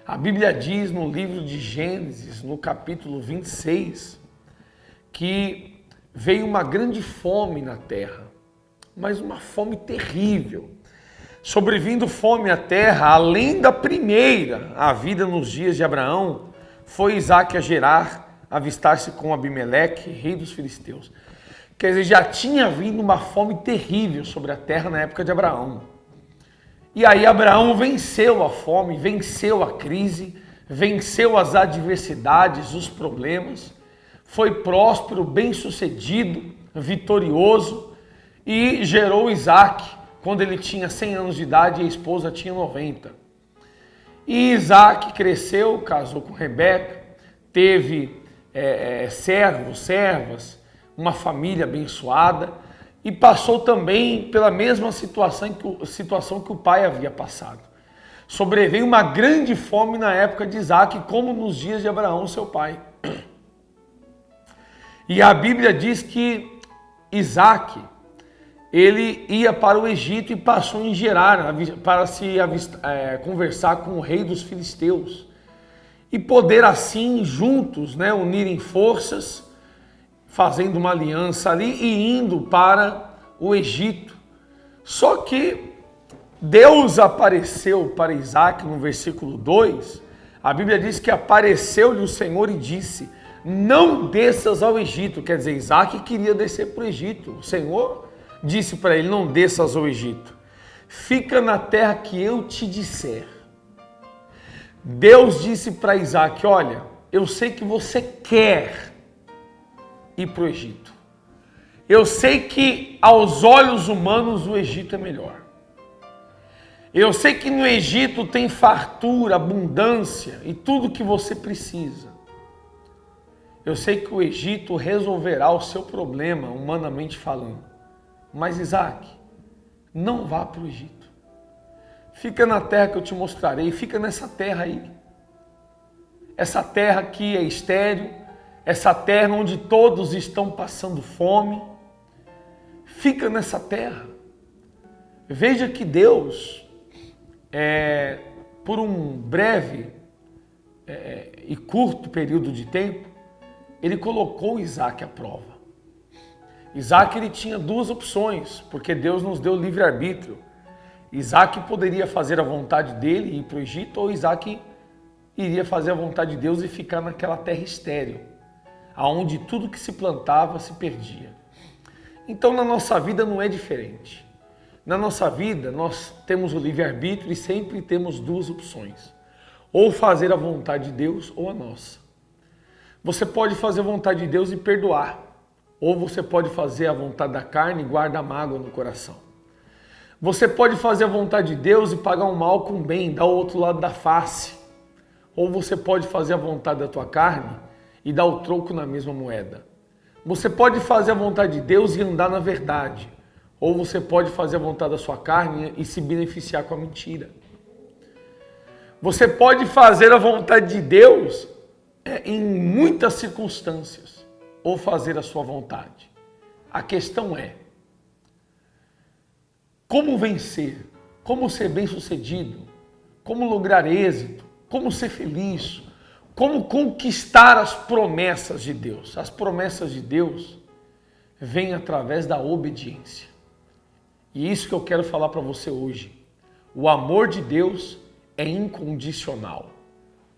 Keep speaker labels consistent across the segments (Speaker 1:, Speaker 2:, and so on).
Speaker 1: A Bíblia diz no livro de Gênesis, no capítulo 26, que veio uma grande fome na terra, mas uma fome terrível. Sobrevindo fome à terra, além da primeira, a vida nos dias de Abraão, foi Isaque a Gerar, avistar-se com Abimeleque, rei dos filisteus. Quer dizer, já tinha vindo uma fome terrível sobre a terra na época de Abraão. E aí Abraão venceu a fome, venceu a crise, venceu as adversidades, os problemas, foi próspero, bem-sucedido, vitorioso e gerou Isaque quando ele tinha 100 anos de idade e a esposa tinha 90. E Isaque cresceu, casou com Rebeca, teve servos, servas, uma família abençoada, e passou também pela mesma situação que o pai havia passado. Sobreveio uma grande fome na época de Isaque, como nos dias de Abraão, seu pai. E a Bíblia diz que Isaque, ele ia para o Egito e passou em Gerar para conversar com o rei dos filisteus. E poder assim, juntos, unirem forças, fazendo uma aliança ali e indo para o Egito. Só que Deus apareceu para Isaque no versículo 2, a Bíblia diz que apareceu-lhe o Senhor e disse, não desças ao Egito. Quer dizer, Isaque queria descer para o Egito. O Senhor disse para ele, não desças ao Egito. Fica na terra que eu te disser. Deus disse para Isaque, olha, eu sei que você quer ir para o Egito. Eu sei que aos olhos humanos o Egito é melhor. Eu sei que no Egito tem fartura, abundância e tudo que você precisa. Eu sei que o Egito resolverá o seu problema, humanamente falando. Mas Isaque, não vá para o Egito. Fica na terra que eu te mostrarei, fica nessa terra aí. Essa terra que é estéril, essa terra onde todos estão passando fome, fica nessa terra. Veja que Deus, por um breve e curto período de tempo, ele colocou Isaque à prova. Isaque ele tinha duas opções, porque Deus nos deu livre-arbítrio. Isaque poderia fazer a vontade dele e ir para o Egito, ou Isaque iria fazer a vontade de Deus e ficar naquela terra estéril, aonde tudo que se plantava se perdia. Então na nossa vida não é diferente. Na nossa vida nós temos o livre-arbítrio e sempre temos duas opções. Ou fazer a vontade de Deus ou a nossa. Você pode fazer a vontade de Deus e perdoar. Ou você pode fazer a vontade da carne e guardar mágoa no coração. Você pode fazer a vontade de Deus e pagar o mal com o bem, dar o outro lado da face. Ou você pode fazer a vontade da tua carne e dar o troco na mesma moeda. Você pode fazer a vontade de Deus e andar na verdade. Ou você pode fazer a vontade da sua carne e se beneficiar com a mentira. Você pode fazer a vontade de Deus em muitas circunstâncias, ou fazer a sua vontade. A questão é, como vencer? Como ser bem-sucedido? Como lograr êxito? Como ser feliz? Como conquistar as promessas de Deus? As promessas de Deus vêm através da obediência. E isso que eu quero falar para você hoje. O amor de Deus é incondicional.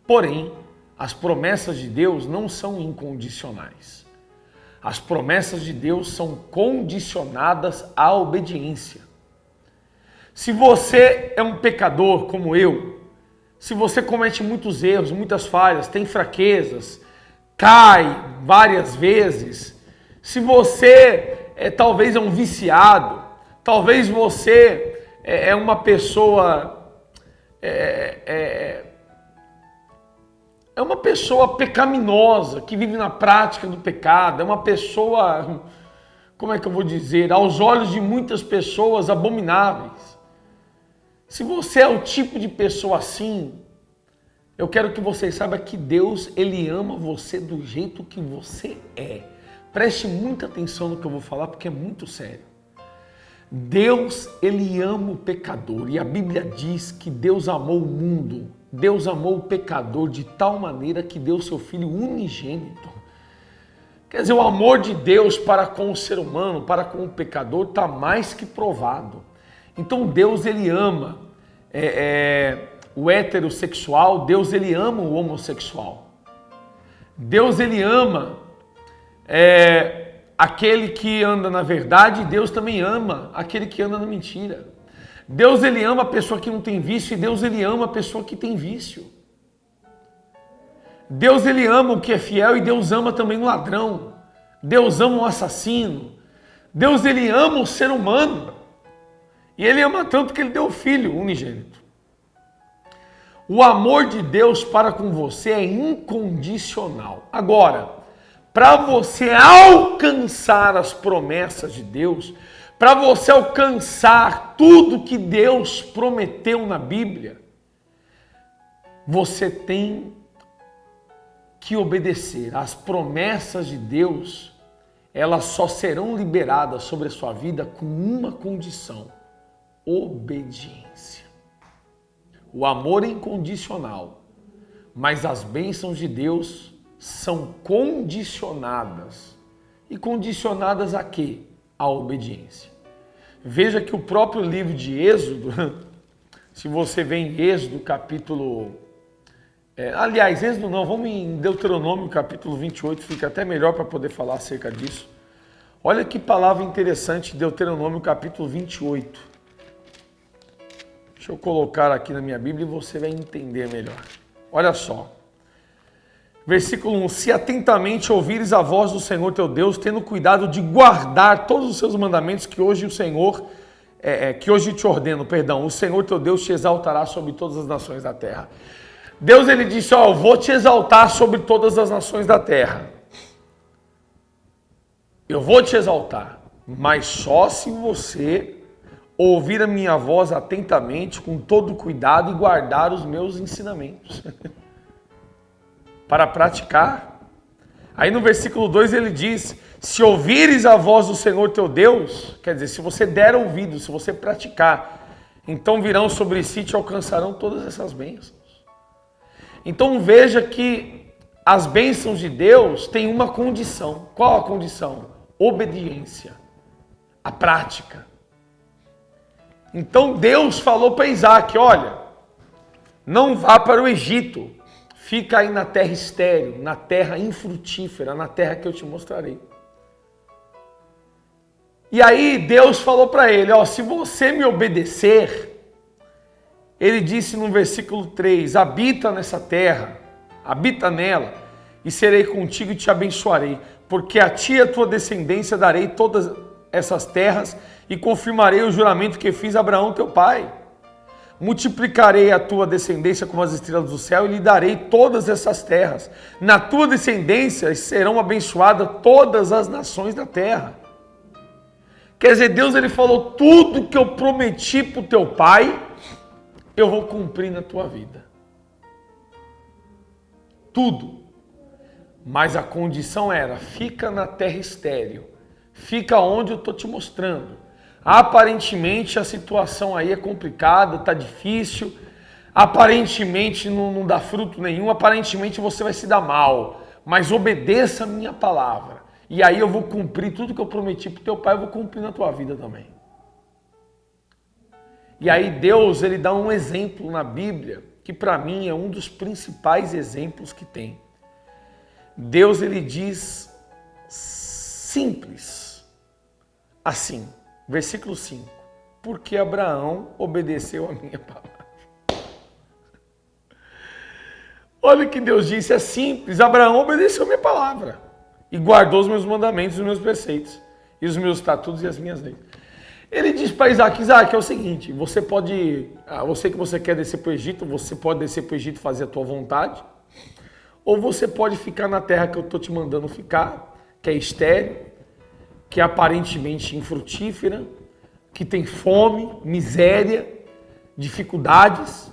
Speaker 1: Porém, as promessas de Deus não são incondicionais. As promessas de Deus são condicionadas à obediência. Se você é um pecador como eu, se você comete muitos erros, muitas falhas, tem fraquezas, cai várias vezes, se você talvez é um viciado, talvez você é uma pessoa é uma pessoa pecaminosa, que vive na prática do pecado, é uma pessoa, como é que eu vou dizer, aos olhos de muitas pessoas abomináveis. Se você é o tipo de pessoa assim, eu quero que você saiba que Deus, Ele ama você do jeito que você é. Preste muita atenção no que eu vou falar, porque é muito sério. Deus, Ele ama o pecador, e a Bíblia diz que Deus amou o mundo Deus amou o pecador de tal maneira que deu seu Filho unigênito. Quer dizer, o amor de Deus para com o ser humano, para com o pecador, está mais que provado. Então Deus, ele ama o heterossexual, Deus, ele ama o homossexual. Deus, ele ama aquele que anda na verdade, Deus também ama aquele que anda na mentira. Deus, ele ama a pessoa que não tem vício e Deus, ele ama a pessoa que tem vício. Deus, ele ama o que é fiel e Deus ama também o ladrão. Deus ama o assassino. Deus, ele ama o ser humano. E ele ama tanto que ele deu o Filho unigênito. O amor de Deus para com você é incondicional. Agora, para você alcançar as promessas de Deus, para você alcançar tudo que Deus prometeu na Bíblia, você tem que obedecer. As promessas de Deus, elas só serão liberadas sobre a sua vida com uma condição: obediência. O amor é incondicional, mas as bênçãos de Deus são condicionadas. E condicionadas a quê? A obediência. Veja que o próprio livro de Êxodo, se você vê em Êxodo capítulo... Êxodo não, vamos em Deuteronômio capítulo 28, fica até melhor para poder falar acerca disso. Olha que palavra interessante, Deuteronômio capítulo 28. Deixa eu colocar aqui na minha Bíblia e você vai entender melhor. Olha só. Versículo 1. Se atentamente ouvires a voz do Senhor teu Deus, tendo cuidado de guardar todos os seus mandamentos que hoje o Senhor, que hoje te ordeno, o Senhor teu Deus te exaltará sobre todas as nações da terra. Deus, ele disse, eu vou te exaltar sobre todas as nações da terra. Eu vou te exaltar, mas só se você ouvir a minha voz atentamente, com todo cuidado e guardar os meus ensinamentos. Para praticar. Aí no versículo 2 ele diz, se ouvires a voz do Senhor teu Deus, quer dizer, se você der ouvido, se você praticar, então virão sobre si e te alcançarão todas essas bênçãos. Então veja que as bênçãos de Deus têm uma condição. Qual a condição? Obediência. A prática. Então Deus falou para Isaac, olha, não vá para o Egito, fica aí na terra estéril, na terra infrutífera, na terra que eu te mostrarei. E aí Deus falou para ele, se você me obedecer, ele disse no versículo 3, habita nessa terra, habita nela, e serei contigo e te abençoarei, porque a ti e a tua descendência darei todas essas terras e confirmarei o juramento que fiz a Abraão teu pai. Multiplicarei a tua descendência como as estrelas do céu e lhe darei todas essas terras. Na tua descendência serão abençoadas todas as nações da terra. Quer dizer, Deus, ele falou, tudo que eu prometi para o teu pai, eu vou cumprir na tua vida. Tudo. Mas a condição era, fica na terra estéril. Fica onde eu estou te mostrando. Aparentemente a situação aí é complicada, está difícil. Aparentemente não dá fruto nenhum. Aparentemente você vai se dar mal. Mas obedeça a minha palavra. E aí eu vou cumprir tudo que eu prometi para o teu pai, eu vou cumprir na tua vida também. E aí Deus, ele dá um exemplo na Bíblia, que para mim é um dos principais exemplos que tem. Deus, ele diz simples, assim, versículo 5, porque Abraão obedeceu a minha palavra. Olha o que Deus disse, é simples, Abraão obedeceu a minha palavra e guardou os meus mandamentos, os meus preceitos, e os meus estatutos e as minhas leis. Ele diz para Isaac, é o seguinte, você pode, eu sei que você quer descer para o Egito, você pode descer para o Egito e fazer a tua vontade, ou você pode ficar na terra que eu estou te mandando ficar, que é estéril, que é aparentemente infrutífera, que tem fome, miséria, dificuldades.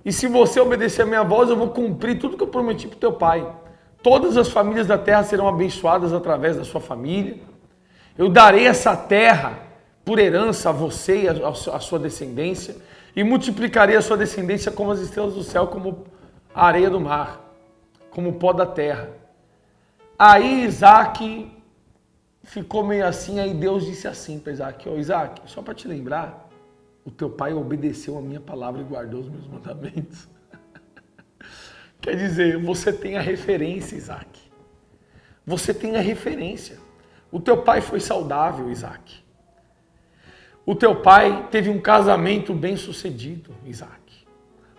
Speaker 1: E se você obedecer a minha voz, eu vou cumprir tudo que eu prometi para o teu pai. Todas as famílias da terra serão abençoadas através da sua família. Eu darei essa terra por herança a você e a sua descendência. E multiplicarei a sua descendência como as estrelas do céu, como a areia do mar, como o pó da terra. Aí Isaac ficou meio assim, aí Deus disse assim para Isaac, Isaac, só para te lembrar, o teu pai obedeceu a minha palavra e guardou os meus mandamentos. Quer dizer, você tem a referência, Isaac. Você tem a referência. O teu pai foi saudável, Isaac. O teu pai teve um casamento bem sucedido, Isaac.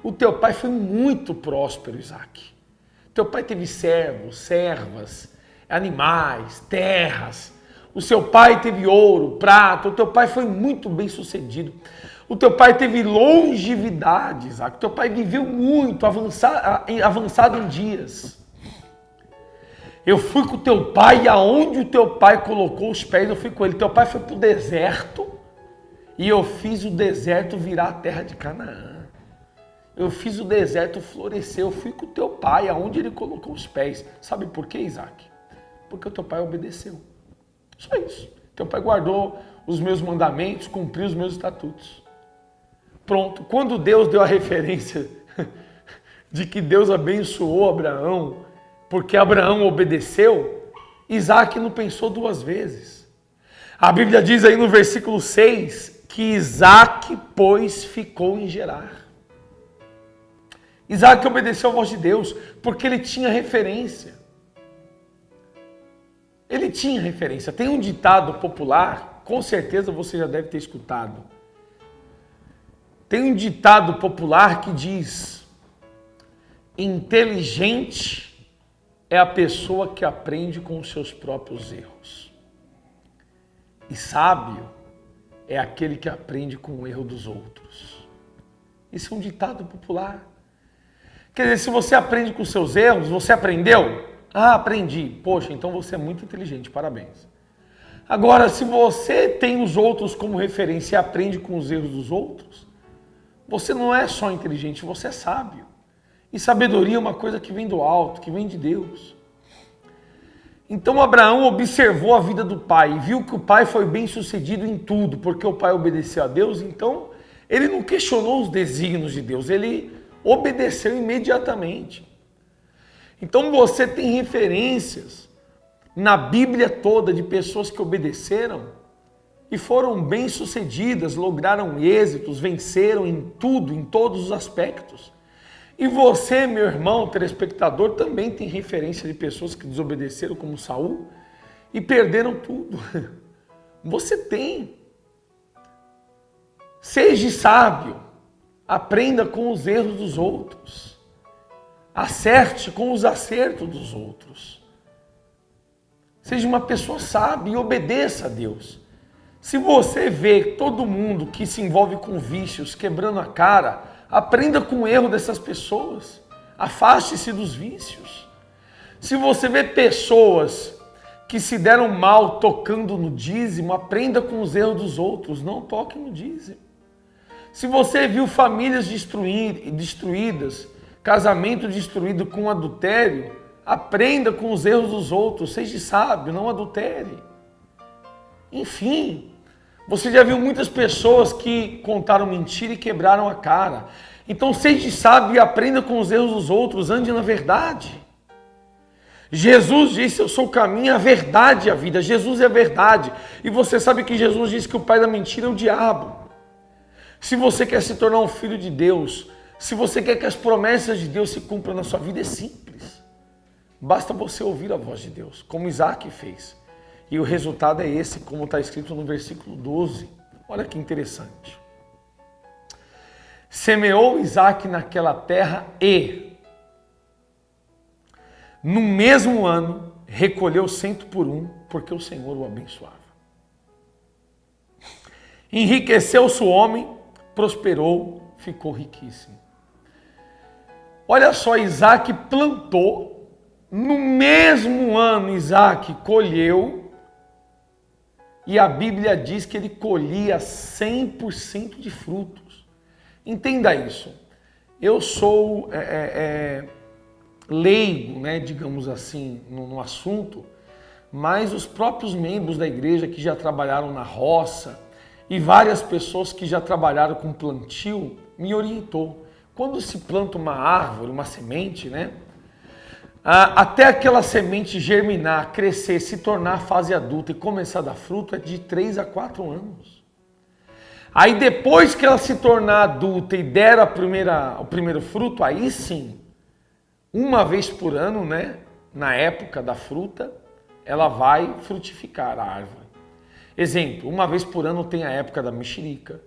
Speaker 1: O teu pai foi muito próspero, Isaac. Teu pai teve servos, servas, animais, terras. O seu pai teve ouro, prata. O teu pai foi muito bem sucedido. O teu pai teve longevidade, Isaac. O teu pai viveu muito, avançado em dias. Eu fui com o teu pai e aonde o teu pai colocou os pés, eu fui com ele. Teu pai foi para o deserto e eu fiz o deserto virar a terra de Canaã. Eu fiz o deserto florescer. Eu fui com o teu pai aonde ele colocou os pés. Sabe por quê, Isaac? Porque o teu pai obedeceu. Só isso. Teu pai guardou os meus mandamentos, cumpriu os meus estatutos. Pronto. Quando Deus deu a referência de que Deus abençoou Abraão, porque Abraão obedeceu, Isaac não pensou duas vezes. A Bíblia diz aí no versículo 6 que Isaac, pois, ficou em Gerar. Isaac obedeceu a voz de Deus porque ele tinha referência. Ele tinha referência. Tem um ditado popular, com certeza você já deve ter escutado. Tem um ditado popular que diz: inteligente é a pessoa que aprende com os seus próprios erros. E sábio é aquele que aprende com o erro dos outros. Isso é um ditado popular. Quer dizer, se você aprende com os seus erros, você aprendeu? Ah, aprendi. Poxa, então você é muito inteligente, parabéns. Agora, se você tem os outros como referência e aprende com os erros dos outros, você não é só inteligente, você é sábio. E sabedoria é uma coisa que vem do alto, que vem de Deus. Então Abraão observou a vida do pai e viu que o pai foi bem sucedido em tudo, porque o pai obedeceu a Deus, então ele não questionou os desígnios de Deus, ele obedeceu imediatamente. Então você tem referências na Bíblia toda de pessoas que obedeceram e foram bem-sucedidas, lograram êxitos, venceram em tudo, em todos os aspectos. E você, meu irmão telespectador, também tem referência de pessoas que desobedeceram como Saul e perderam tudo. Você tem. Seja sábio, aprenda com os erros dos outros. Acerte com os acertos dos outros. Seja uma pessoa sábia e obedeça a Deus. Se você vê todo mundo que se envolve com vícios, quebrando a cara, aprenda com o erro dessas pessoas. Afaste-se dos vícios. Se você vê pessoas que se deram mal tocando no dízimo, aprenda com os erros dos outros. Não toque no dízimo. Se você viu famílias destruídas, casamento destruído com adultério, aprenda com os erros dos outros. Seja sábio, não adultere. Enfim, você já viu muitas pessoas que contaram mentira e quebraram a cara. Então seja sábio e aprenda com os erros dos outros, ande na verdade. Jesus disse, eu sou o caminho, a verdade e a vida. Jesus é a verdade. E você sabe que Jesus disse que o pai da mentira é o diabo. Se você quer se tornar um filho de Deus, se você quer que as promessas de Deus se cumpram na sua vida, é simples. Basta você ouvir a voz de Deus, como Isaac fez. E o resultado é esse, como está escrito no versículo 12. Olha que interessante. Semeou Isaac naquela terra e, no mesmo ano, recolheu 100 por um, porque o Senhor o abençoava. Enriqueceu-se o homem, prosperou, ficou riquíssimo. Olha só, Isaac plantou, no mesmo ano Isaac colheu, e a Bíblia diz que ele colhia 100% de frutos. Entenda isso. Eu sou leigo, né, digamos assim, no assunto, mas os próprios membros da igreja que já trabalharam na roça e várias pessoas que já trabalharam com plantio me orientou. Quando se planta uma árvore, uma semente, né? Até aquela semente germinar, crescer, se tornar fase adulta e começar a dar fruto é de 3 a 4 anos. Aí depois que ela se tornar adulta e der o primeiro fruto, aí sim, uma vez por ano, né? Na época da fruta, ela vai frutificar a árvore. Exemplo, uma vez por ano tem a época da mexerica,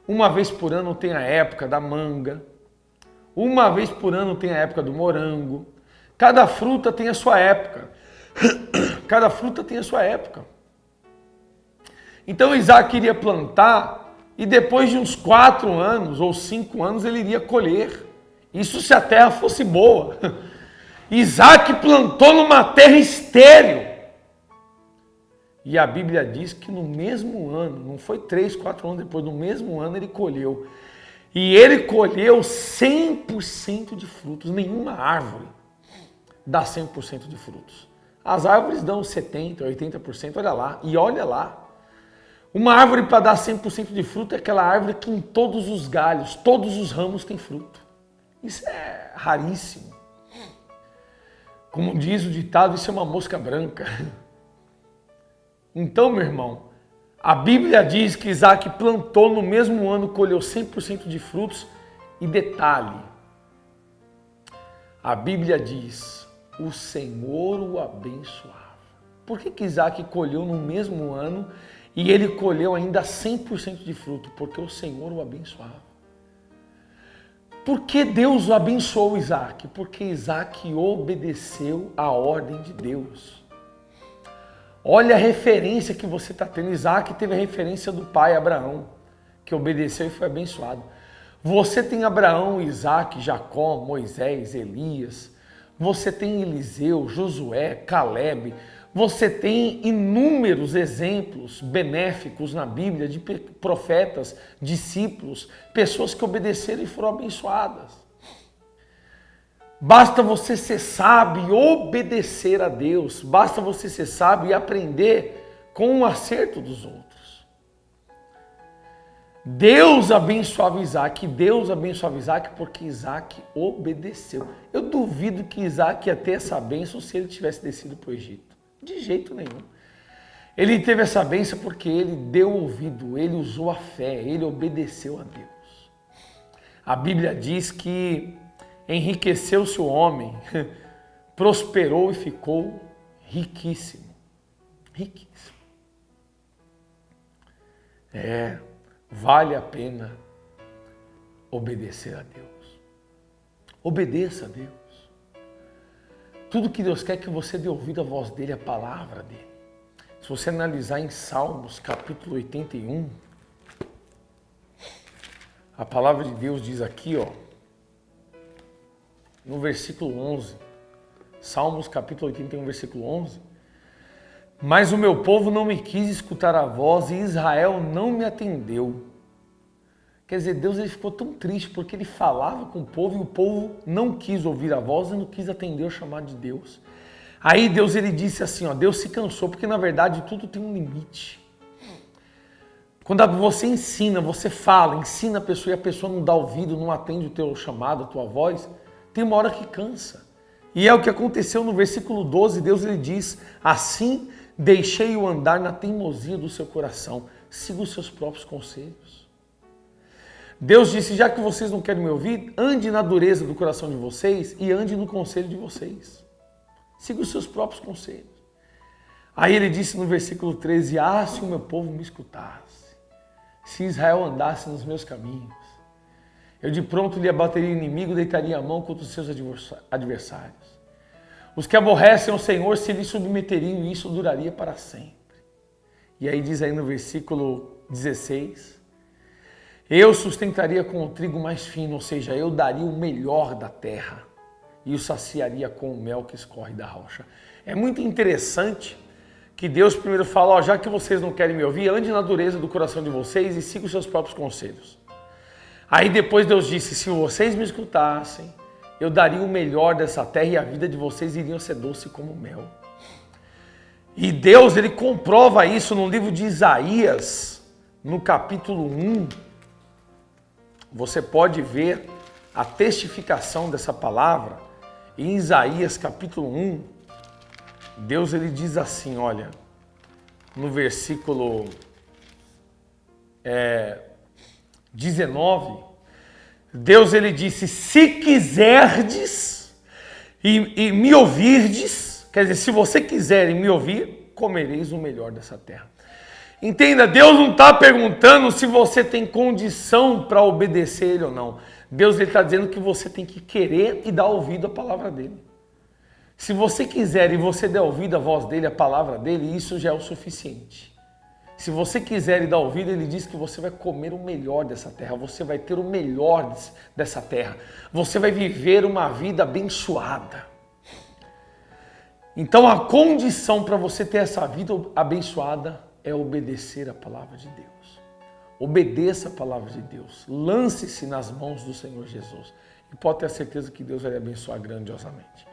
Speaker 1: uma vez por ano tem a época da manga, uma vez por ano tem a época do morango. Cada fruta tem a sua época. Cada fruta tem a sua época. Então Isaac iria plantar e depois de uns 4 anos ou 5 anos ele iria colher. Isso se a terra fosse boa. Isaac plantou numa terra estéril. E a Bíblia diz que no mesmo ano, não foi 3, 4 anos depois, no mesmo ano ele colheu. E ele colheu 100% de frutos. Nenhuma árvore dá 100% de frutos. As árvores dão 70%, 80%, olha lá. E olha lá. Uma árvore para dar 100% de fruto é aquela árvore que em todos os galhos, todos os ramos tem fruto. Isso é raríssimo. Como diz o ditado, isso é uma mosca branca. Então, meu irmão, a Bíblia diz que Isaac plantou no mesmo ano, colheu 100% de frutos. E detalhe, a Bíblia diz, o Senhor o abençoava. Por que Isaac colheu no mesmo ano e ele colheu ainda 100% de fruto? Porque o Senhor o abençoava. Por que Deus abençoou Isaac? Porque Isaac obedeceu a ordem de Deus. Olha a referência que você está tendo. Isaac teve a referência do pai Abraão, que obedeceu e foi abençoado. Você tem Abraão, Isaac, Jacó, Moisés, Elias. Você tem Eliseu, Josué, Caleb. Você tem inúmeros exemplos benéficos na Bíblia de profetas, discípulos, pessoas que obedeceram e foram abençoadas. Basta você ser sábio e obedecer a Deus. Basta você ser sábio e aprender com o acerto dos outros. Deus abençoava Isaac porque Isaac obedeceu. Eu duvido que Isaac ia ter essa bênção se ele tivesse descido para o Egito. De jeito nenhum. Ele teve essa bênção porque ele deu ouvido, ele usou a fé, ele obedeceu a Deus. A Bíblia diz que enriqueceu-se o homem, prosperou e ficou riquíssimo. Riquíssimo. Vale a pena obedecer a Deus. Obedeça a Deus. Tudo que Deus quer é que você dê ouvido à voz dele, à palavra dele. Se você analisar em Salmos, capítulo 81, a palavra de Deus diz aqui, no versículo 11, Salmos, capítulo 81, versículo 11, mas o meu povo não me quis escutar a voz e Israel não me atendeu. Quer dizer, Deus ele ficou tão triste porque ele falava com o povo e o povo não quis ouvir a voz e não quis atender o chamado de Deus. Aí Deus ele disse assim, Deus se cansou, porque na verdade tudo tem um limite. Quando você ensina, você fala, ensina a pessoa e a pessoa não dá ouvido, não atende o teu chamado, a tua voz, tem uma hora que cansa. E é o que aconteceu no versículo 12, Deus ele diz, assim deixei-o andar na teimosia do seu coração, siga os seus próprios conselhos. Deus disse, já que vocês não querem me ouvir, ande na dureza do coração de vocês e ande no conselho de vocês. Siga os seus próprios conselhos. Aí ele disse no versículo 13, se o meu povo me escutasse, se Israel andasse nos meus caminhos, eu de pronto lhe abateria o inimigo, deitaria a mão contra os seus adversários. Os que aborrecem ao Senhor se lhe submeteriam e isso duraria para sempre. E aí diz aí no versículo 16, eu sustentaria com o trigo mais fino, ou seja, eu daria o melhor da terra e o saciaria com o mel que escorre da rocha. É muito interessante que Deus primeiro fala, já que vocês não querem me ouvir, ande na dureza do coração de vocês e siga os seus próprios conselhos. Aí depois Deus disse, se vocês me escutassem, eu daria o melhor dessa terra e a vida de vocês iria ser doce como mel. E Deus, ele comprova isso no livro de Isaías, no capítulo 1, Você pode ver a testificação dessa palavra em Isaías capítulo 1. Deus ele diz assim, olha, no versículo 19, Deus ele disse, se quiserdes e me ouvirdes, quer dizer, se você quiser e me ouvir, comereis o melhor dessa terra. Entenda, Deus não está perguntando se você tem condição para obedecer Ele ou não. Deus está dizendo que você tem que querer e dar ouvido à palavra dEle. Se você quiser e você der ouvido à voz dEle, à palavra dEle, isso já é o suficiente. Se você quiser e dar ouvido, Ele diz que você vai comer o melhor dessa terra, você vai ter o melhor dessa terra, você vai viver uma vida abençoada. Então a condição para você ter essa vida abençoada é obedecer a palavra de Deus. Obedeça a palavra de Deus. Lance-se nas mãos do Senhor Jesus. E pode ter a certeza que Deus vai lhe abençoar grandiosamente.